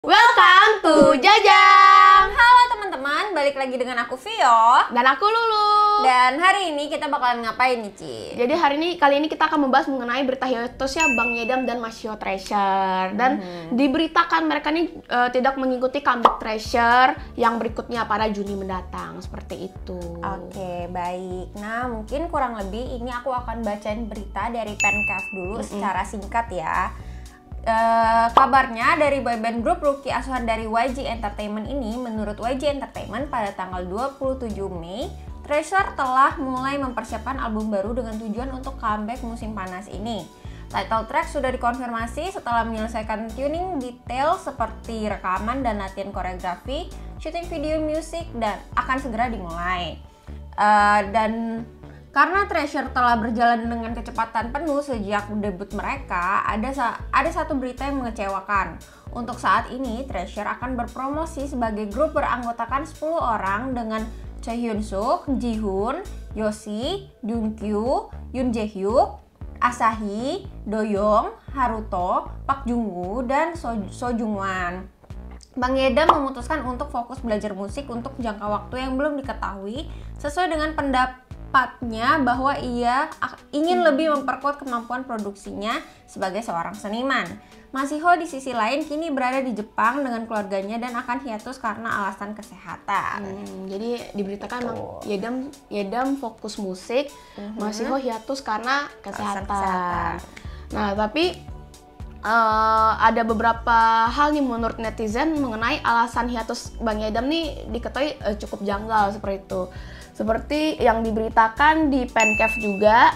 Welcome to Jajang. Halo teman-teman, balik lagi dengan aku Vio Dan aku Lulu. dan hari ini kita bakalan ngapain nih, Ci? Jadi kali ini kita akan membahas mengenai berita hiatusnya Bang Yedam dan Masio Treasure. Dan diberitakan mereka ini tidak mengikuti comeback Treasure yang berikutnya pada Juni mendatang. Seperti itu. Oke, baik. Nah, mungkin kurang lebih ini aku akan bacain berita dari Pencast dulu secara singkat ya. Kabarnya dari boyband grup Rookie asuhan dari YG Entertainment ini, menurut YG Entertainment pada tanggal 27 Mei, Treasure telah mulai mempersiapkan album baru dengan tujuan untuk comeback musim panas ini. Title track sudah dikonfirmasi setelah menyelesaikan tuning detail seperti rekaman dan latihan koreografi, syuting video musik, dan akan segera dimulai. Dan karena Treasure telah berjalan dengan kecepatan penuh sejak debut mereka, ada satu berita yang mengecewakan. Untuk saat ini, Treasure akan berpromosi sebagai grup beranggotakan 10 orang dengan Choi Hyun Suk, Ji Hoon, Yosi, Jungkyu, Yoon Jae Hyuk, Asahi, Doyoung, Haruto, Park Jung Woo, dan So Jung Wan. Bang Yedam memutuskan untuk fokus belajar musik untuk jangka waktu yang belum diketahui, sesuai dengan pendapatnya bahwa ia ingin lebih memperkuat kemampuan produksinya sebagai seorang seniman. Masiho di sisi lain kini berada di Jepang dengan keluarganya dan akan hiatus karena alasan kesehatan. Jadi diberitakan Bang Yedam fokus musik, Masiho hiatus karena kesehatan. Nah, tapi ada beberapa hal nih menurut netizen mengenai alasan hiatus Bang Yedam nih diketahui cukup janggal seperti itu. Seperti yang diberitakan di Pencast juga,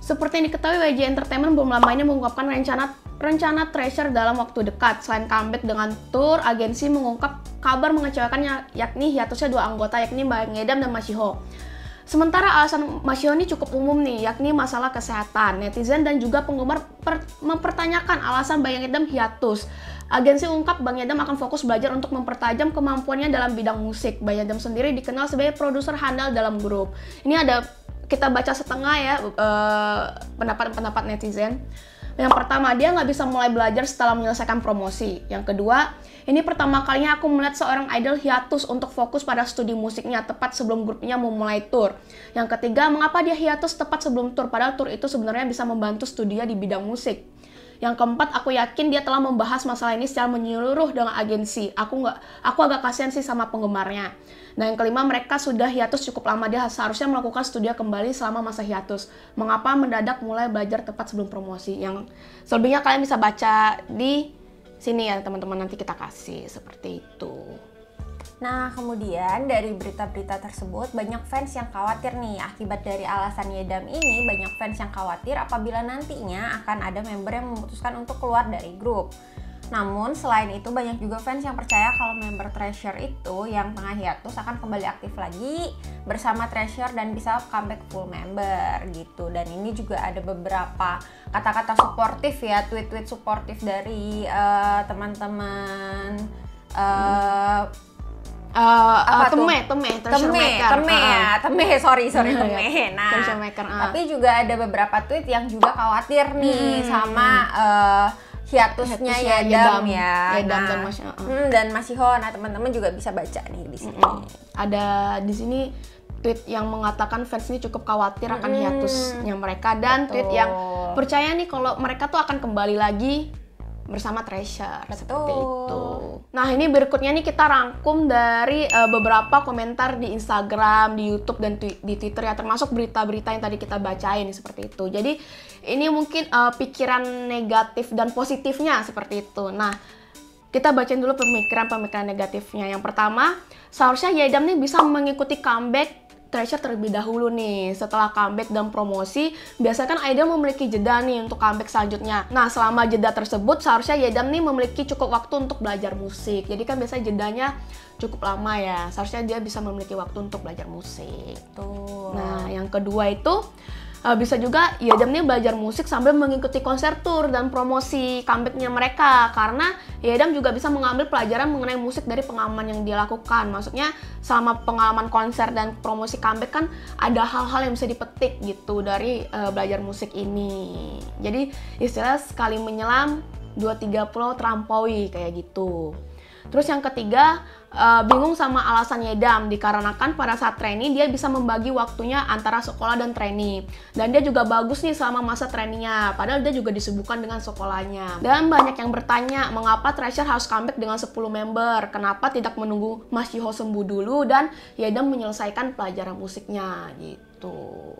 seperti yang diketahui YG Entertainment belum lama ini mengungkapkan rencana Treasure dalam waktu dekat. Selain comeback dengan tour, agensi mengungkap kabar mengecewakan yakni hiatusnya dua anggota yakni Bang Yedam dan Masiho. Sementara alasan Masiho ini cukup umum nih, yakni masalah kesehatan. Netizen dan juga penggemar mempertanyakan alasan Bang Yedam hiatus. Agensi ungkap Bang Yedam akan fokus belajar untuk mempertajam kemampuannya dalam bidang musik. Bang Yedam sendiri dikenal sebagai produser handal dalam grup. Ini kita baca setengah ya pendapat netizen. Yang pertama, dia nggak bisa mulai belajar setelah menyelesaikan promosi. Yang kedua, ini pertama kalinya aku melihat seorang idol hiatus untuk fokus pada studi musiknya tepat sebelum grupnya memulai tour. Yang ketiga, mengapa dia hiatus tepat sebelum tour, padahal tour itu sebenarnya bisa membantu studinya di bidang musik. Yang keempat, aku yakin dia telah membahas masalah ini secara menyeluruh dengan agensi. Aku agak kasihan sih sama penggemarnya. Nah, yang kelima, mereka sudah hiatus cukup lama. Dia seharusnya melakukan studi kembali selama masa hiatus. Mengapa mendadak mulai belajar tepat sebelum promosi? Yang selebihnya kalian bisa baca di sini ya teman-teman, nanti kita kasih seperti itu. Nah, kemudian dari berita-berita tersebut banyak fans yang khawatir nih akibat dari alasan Yedam ini. Banyak fans yang khawatir apabila nantinya akan ada member yang memutuskan untuk keluar dari grup. Namun selain itu banyak juga fans yang percaya kalau member Treasure itu yang tengah hiatus akan kembali aktif lagi bersama Treasure dan bisa comeback full member gitu. Dan ini juga ada beberapa kata-kata suportif ya, tweet-tweet suportif dari teman-teman Teme. Nah, tapi juga ada beberapa tweet yang juga khawatir nih sama hiatusnya Yedam ya. Yedam nah, dan Masiho. Nah, teman-teman juga bisa baca nih di sini. Ada di sini tweet yang mengatakan fans ini cukup khawatir akan hiatusnya mereka, dan tweet yang percaya nih kalau mereka tuh akan kembali lagi bersama Treasure. Seperti itu. Nah, ini berikutnya nih kita rangkum dari beberapa komentar di Instagram, di YouTube, dan di Twitter ya, termasuk berita-berita yang tadi kita bacain seperti itu. Jadi ini mungkin pikiran negatif dan positifnya seperti itu. Nah, kita bacain dulu pemikiran negatifnya. Yang pertama, seharusnya Yedam nih bisa mengikuti comeback Treasure terlebih dahulu nih. Setelah comeback dan promosi, biasanya kan idol memiliki jeda nih untuk comeback selanjutnya. Nah, selama jeda tersebut seharusnya Yedam nih memiliki cukup waktu untuk belajar musik. Jadi kan biasanya jedanya cukup lama ya. Seharusnya dia bisa memiliki waktu untuk belajar musik. Nah, yang kedua itu bisa juga Yedam nih belajar musik sambil mengikuti konser tour dan promosi comebacknya mereka, karena Yedam juga bisa mengambil pelajaran mengenai musik dari pengalaman yang dia lakukan. Maksudnya selama pengalaman konser dan promosi comeback kan ada hal-hal yang bisa dipetik gitu dari belajar musik ini. Jadi istilah sekali menyelam 2-3 pulau terlampaui kayak gitu. Terus yang ketiga, bingung sama alasan Yedam, dikarenakan pada saat training dia bisa membagi waktunya antara sekolah dan training. Dan dia juga bagus nih selama masa trainingnya, padahal dia juga disibukkan dengan sekolahnya. Dan banyak yang bertanya, mengapa Treasure harus comeback dengan 10 member? Kenapa tidak menunggu Mas Jiho sembuh dulu dan Yedam menyelesaikan pelajaran musiknya gitu.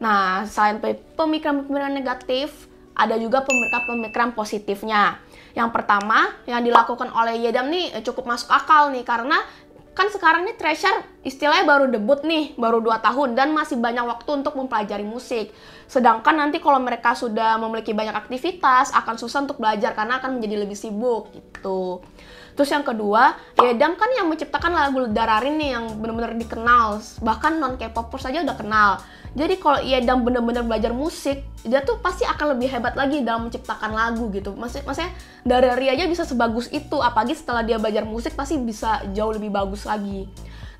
Nah, selain pemikiran-pemikiran negatif, ada juga pemikiran-pemikiran positifnya. Yang pertama, yang dilakukan oleh Yedam nih cukup masuk akal nih, karena kan sekarang nih Treasure istilahnya baru debut nih, baru 2 tahun dan masih banyak waktu untuk mempelajari musik. Sedangkan nanti kalau mereka sudah memiliki banyak aktivitas, akan susah untuk belajar karena akan menjadi lebih sibuk gitu. Terus yang kedua, Yedam kan yang menciptakan lagu Dararin nih yang benar-benar dikenal, bahkan non K-popers saja udah kenal. Jadi kalau Yedam benar-benar belajar musik, dia tuh pasti akan lebih hebat lagi dalam menciptakan lagu gitu. Maksudnya Darari aja bisa sebagus itu, apalagi setelah dia belajar musik pasti bisa jauh lebih bagus lagi.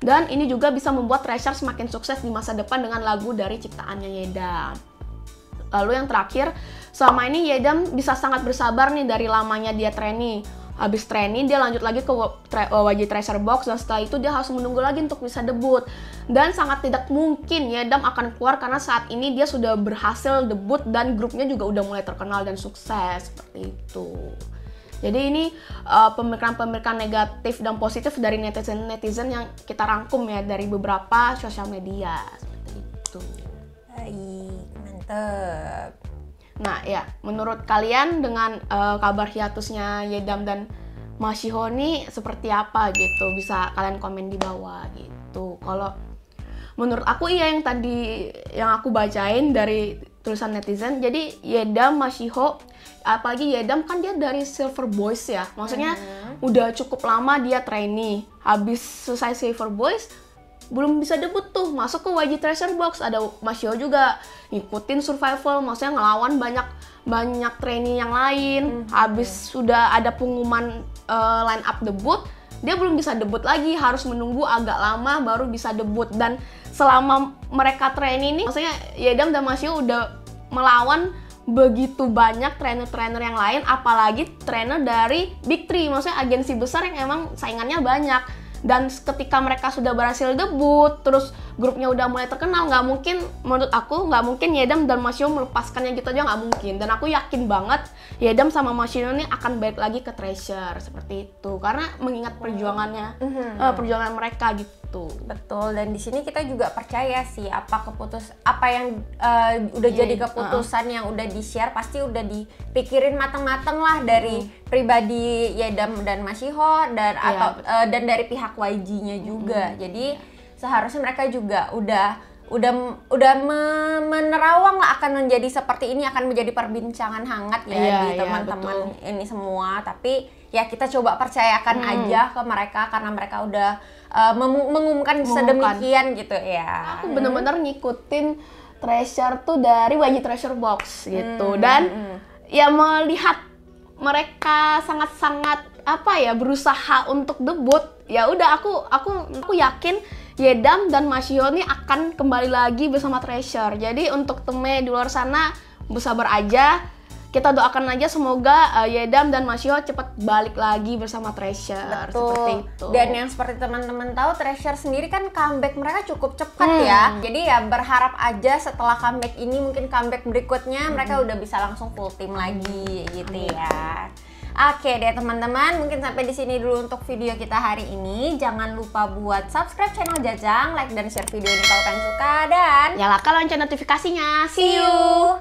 Dan ini juga bisa membuat Treasure semakin sukses di masa depan dengan lagu dari ciptaannya Yedam. Lalu yang terakhir, selama ini Yedam bisa sangat bersabar nih dari lamanya dia training. Habis training dia lanjut lagi ke YG Treasure Box, dan setelah itu dia harus menunggu lagi untuk bisa debut. Dan sangat tidak mungkin Yedam akan keluar karena saat ini dia sudah berhasil debut dan grupnya juga udah mulai terkenal dan sukses seperti itu. Jadi ini pemikiran-pemikiran negatif dan positif dari netizen yang kita rangkum ya dari beberapa sosial media seperti itu. Baik, mantep. Nah ya, menurut kalian dengan kabar hiatusnya Yedam dan Mas Jiho nih seperti apa gitu? Bisa kalian komen di bawah gitu. Kalau menurut aku iya yang tadi yang aku bacain dari tulisan netizen. Jadi Yedam, Mas Jiho, apalagi Yedam kan dia dari Silver Boys ya. Maksudnya udah cukup lama dia trainee. Habis selesai Silver Boys belum bisa debut tuh, masuk ke YG Treasure Box. Ada Mas Jiho juga ngikutin survival, maksudnya ngelawan banyak trainee yang lain. Habis sudah ada pengumuman line up debut, dia belum bisa debut lagi, harus menunggu agak lama baru bisa debut. Dan selama mereka trainee ini, maksudnya Yedam dan Mas Jiho udah melawan begitu banyak trainer-trainer yang lain, apalagi trainer dari Big Three, maksudnya agensi besar yang emang saingannya banyak. Dan ketika mereka sudah berhasil debut, terus grupnya udah mulai terkenal, nggak mungkin, menurut aku nggak mungkin Yedam dan Mas Jiho melepaskannya gitu aja, nggak mungkin. Dan aku yakin banget Yedam sama Mas Jiho ini akan balik lagi ke Treasure seperti itu, karena mengingat perjuangannya, perjuangan mereka gitu. Betul, dan di sini kita juga percaya sih apa yang udah jadi keputusan yang udah di-share pasti udah dipikirin mateng-mateng lah dari pribadi Yedam dan Mas Jiho dan dari pihak YG-nya juga. Jadi seharusnya mereka juga udah menerawang lah akan menjadi seperti ini, akan menjadi perbincangan hangat ya di teman-teman ini semua. Tapi ya kita coba percayakan aja ke mereka karena mereka udah mengumumkan sedemikian gitu ya. Aku bener-bener ngikutin Treasure tuh dari YG Treasure Box gitu. Dan ya melihat mereka sangat-sangat berusaha untuk debut, ya udah aku yakin Yedam dan Mas Jiho nih akan kembali lagi bersama Treasure. Jadi untuk Teme di luar sana bersabar aja. Kita doakan aja semoga Yedam dan Mas Jiho cepat balik lagi bersama Treasure. Betul. Seperti itu. Dan yang seperti teman-teman tahu, Treasure sendiri kan comeback mereka cukup cepat ya. Jadi ya berharap aja setelah comeback ini mungkin comeback berikutnya mereka udah bisa langsung full team lagi gitu ya. Oke deh teman-teman, mungkin sampai di sini dulu untuk video kita hari ini. Jangan lupa buat subscribe channel Jajang, like dan share video ini kalau kalian suka, dan nyalakan lonceng notifikasinya. See you.